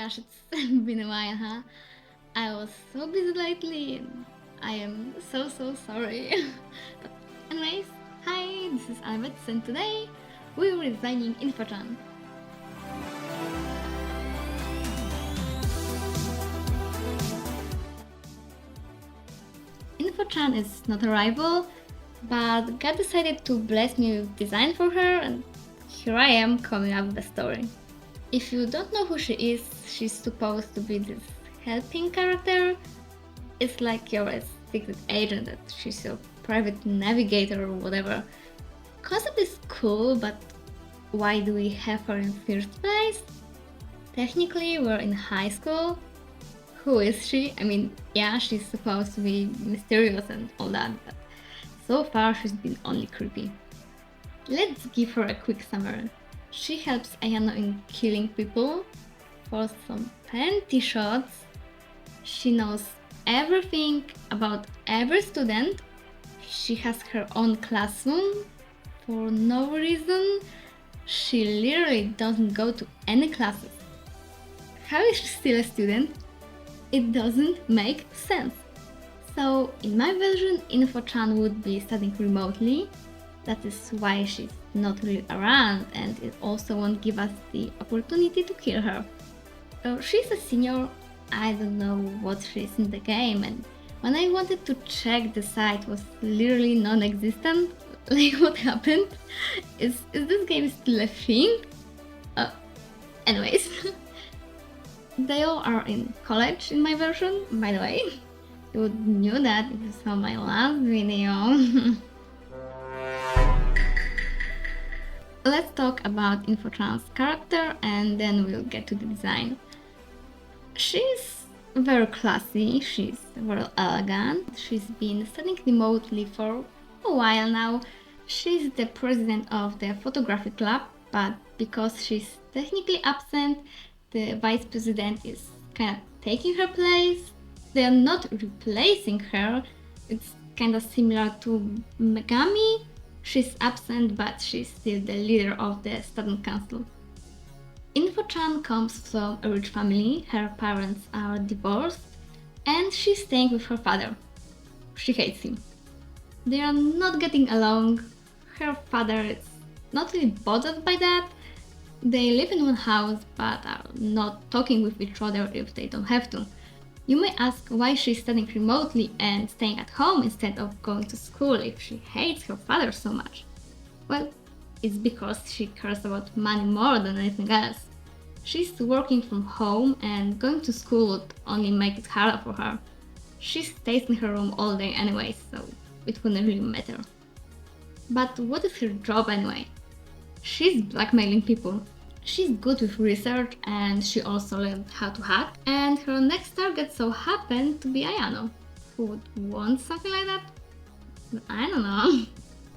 gosh, it's been a while, huh? I was so busy lately. I am so sorry. But anyways, hi, this is Albert, and today we're redesigning InfoChan. InfoChan is not a rival, but God decided to bless me with design for her, and here I am coming up with a story. If you don't know who she is, she's supposed to be this helping character. It's like you're a secret agent, that she's your private navigator or whatever. Concept is cool, but why do we have her in first place? Technically, we're in high school. Who is she? I mean, yeah, she's supposed to be mysterious and all that, but so far she's been only creepy. Let's give her a quick summary. She helps Ayano in killing people for some panty shots. She knows everything about every student. She has her own classroom for no reason. She literally doesn't go to any classes. How is she still a student? It doesn't make sense. So in my version, InfoChan would be studying remotely. That is why she's not really around, and it also won't give us the opportunity to kill her. She's a senior. I don't know what she is in the game, and when I wanted to check, the site was literally non-existent. Like, what happened? Is this game still a thing? Anyways. They all are in college in my version, by the way. You knew that if you saw my last video. Let's talk about InfoChan's character and then we'll get to the design. She's very classy, she's very elegant, she's been studying remotely for a while now. She's the president of the photography club, but because she's technically absent, the vice president is kind of taking her place. They're not replacing her. It's kind of similar to Megami. She's absent, but she's still the leader of the student council. InfoChan comes from a rich family. Her parents are divorced, and she's staying with her father. She hates him. They are not getting along. Her father is not really bothered by that. They live in one house but are not talking with each other if they don't have to. You may ask why she's studying remotely and staying at home instead of going to school if she hates her father so much. Well, it's because she cares about money more than anything else. She's working from home and going to school would only make it harder for her. She stays in her room all day anyway, so it wouldn't really matter. But what is her job anyway? She's blackmailing people. She's good with research and she also learned how to hack, and her next target so happened to be Ayano. Who would want something like that? I don't know.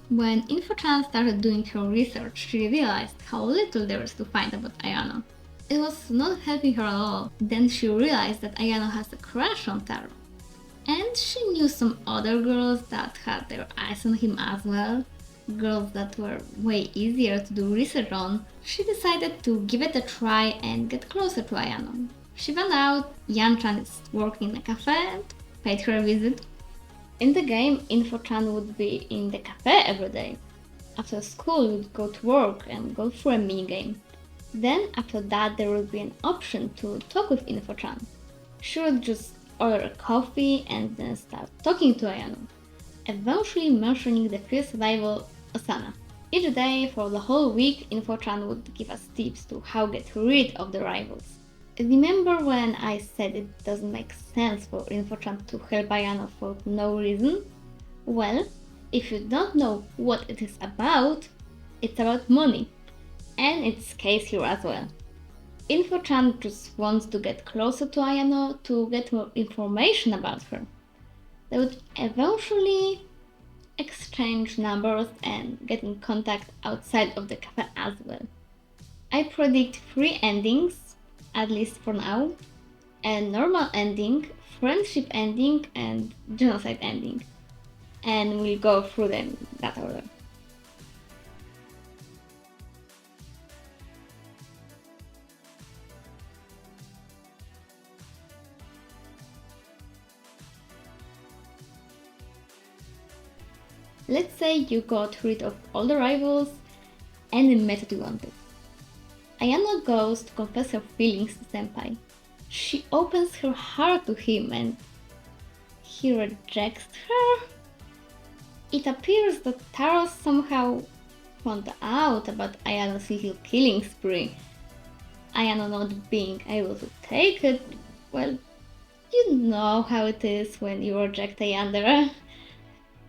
When InfoChan started doing her research, she realized how little there is to find about Ayano. It was not helping her at all. Then she realized that Ayano has a crush on Taro. And she knew some other girls that had their eyes on him as well. Girls that were way easier to do research on. She decided to give it a try and get closer to Ayano. She found out Yan-chan is working in a cafe and paid her a visit. In the game, InfoChan would be in the cafe every day. After school, would go to work and go through a minigame. Then after that, there would be an option to talk with InfoChan. She would just order a coffee and then start talking to Ayano, eventually mentioning the fierce rival Osana. Each day for the whole week, InfoChan would give us tips to how get rid of the rivals. Remember when I said it doesn't make sense for InfoChan to help Ayano for no reason? Well, if you don't know what it is about, it's about money. And it's case here as well. InfoChan just wants to get closer to Ayano to get more information about her. They would eventually exchange numbers and get in contact outside of the cafe as well. I predict 3 endings, at least for now: a normal ending, friendship ending, and genocide ending. And we'll go through them in that order. Let's say you got rid of all the rivals and the method you wanted. Ayano goes to confess her feelings to Senpai. She opens her heart to him and he rejects her. It appears that Taro somehow found out about Ayano's little killing spree. Ayano not being able to take it, well, you know how it is when you reject a Yandere.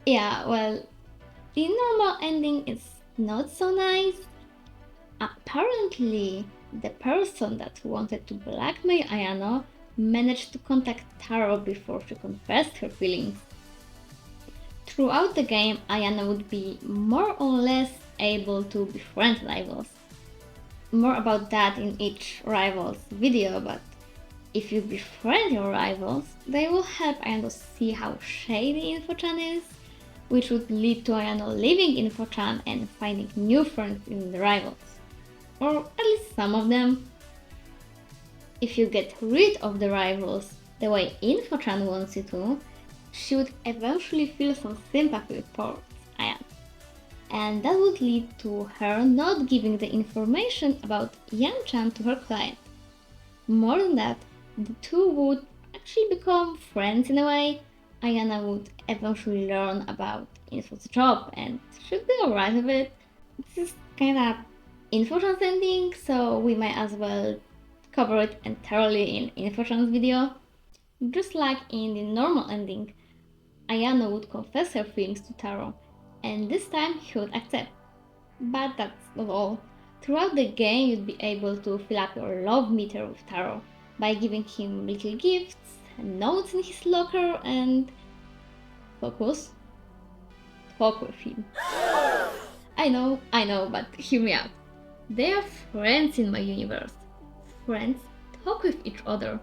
Yeah, well, the normal ending is not so nice. Apparently, the person that wanted to blackmail Ayano managed to contact Taro before she confessed her feelings. Throughout the game, Ayano would be more or less able to befriend rivals. More about that in each rival's video, but if you befriend your rivals, they will help Ayano see how shady InfoChan is, which would lead to Ayano leaving InfoChan and finding new friends in the rivals. Or at least some of them. If you get rid of the rivals the way InfoChan wants you to, she would eventually feel some sympathy for Ayano. And that would lead to her not giving the information about Yang-chan to her client. More than that, the two would actually become friends in a way. Ayana would eventually learn about Info's job and should be alright with it. This is kinda InfoChan's ending, so we might as well cover it entirely in InfoChan's video. Just like in the normal ending, Ayano would confess her feelings to Taro, and this time he would accept. But that's not all. Throughout the game, you'd be able to fill up your love meter with Taro by giving him little gifts, notes in his locker, and focus. Talk with him. I know, but hear me out. They are friends in my universe. Friends talk with each other.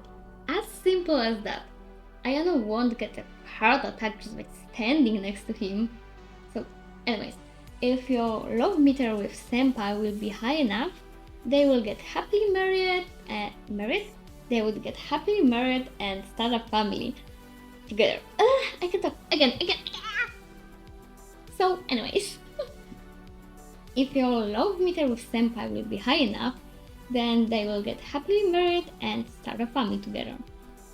As simple as that. Ayano won't get a heart attack just by standing next to him. So, anyways, if your love meter with Senpai will be high enough, they will get happily married. They would get happily married and start a family together. I can talk again. So, anyways, if your love meter with Senpai will be high enough, then they will get happily married and start a family together.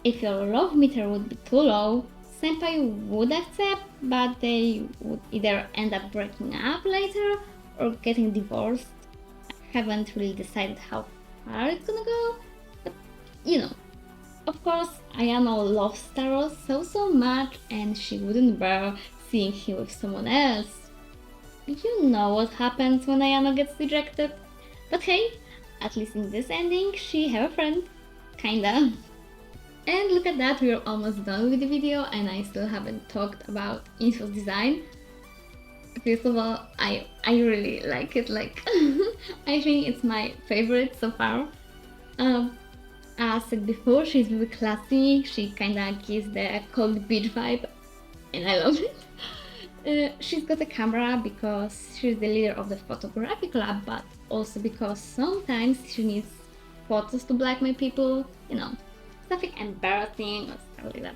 If your love meter would be too low, Senpai would accept, but they would either end up breaking up later or getting divorced. I haven't really decided how far it's gonna go, but you know. Of course, Ayano loves Taro so much and she wouldn't bear seeing him with someone else. You know what happens when Ayano gets rejected. But hey, at least in this ending, she have a friend. Kinda. And look at that, we're almost done with the video and I still haven't talked about Info's design. First of all, I really like it, I think it's my favorite so far. As said before, she's very classy, she kinda gives the cold beach vibe and I love it. She's got a camera because she's the leader of the photography club, but also because sometimes she needs photos to blackmail people, you know, something embarrassing or stuff like that.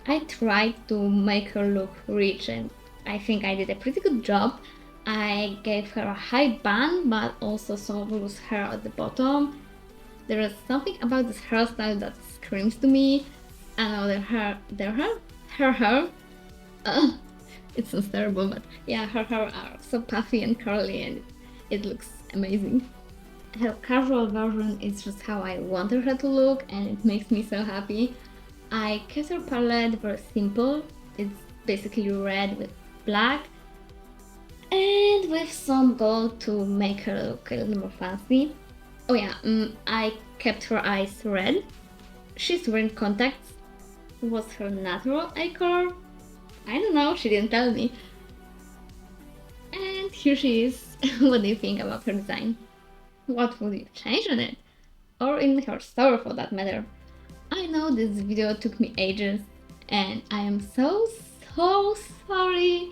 I tried to make her look rich and I think I did a pretty good job. I gave her a high bun but also some loose hair at the bottom. There is something about this hairstyle that screams to me. I know her hair, it sounds terrible, but yeah, her hair are so puffy and curly and it looks amazing. Her casual version is just how I wanted her to look and it makes me so happy. I kept her palette very simple. It's basically red with black and with some gold to make her look a little more fancy. Oh yeah, I kept her eyes red. She's wearing contacts. Was her natural eye color? I don't know, she didn't tell me. And here she is. What do you think about her design? What would you change on it? Or in her story for that matter? I know this video took me ages and I am so sorry,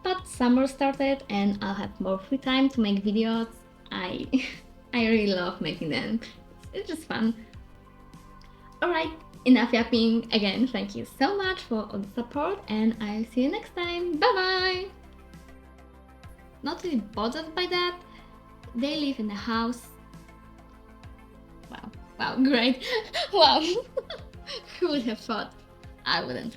but summer started and I'll have more free time to make videos. I really love making them. It's just fun. Alright, enough yapping. Again, thank you so much for all the support and I'll see you next time. Bye bye! not really bothered by that. They live in a house. Wow, wow, great. Wow. Who would have thought? I wouldn't.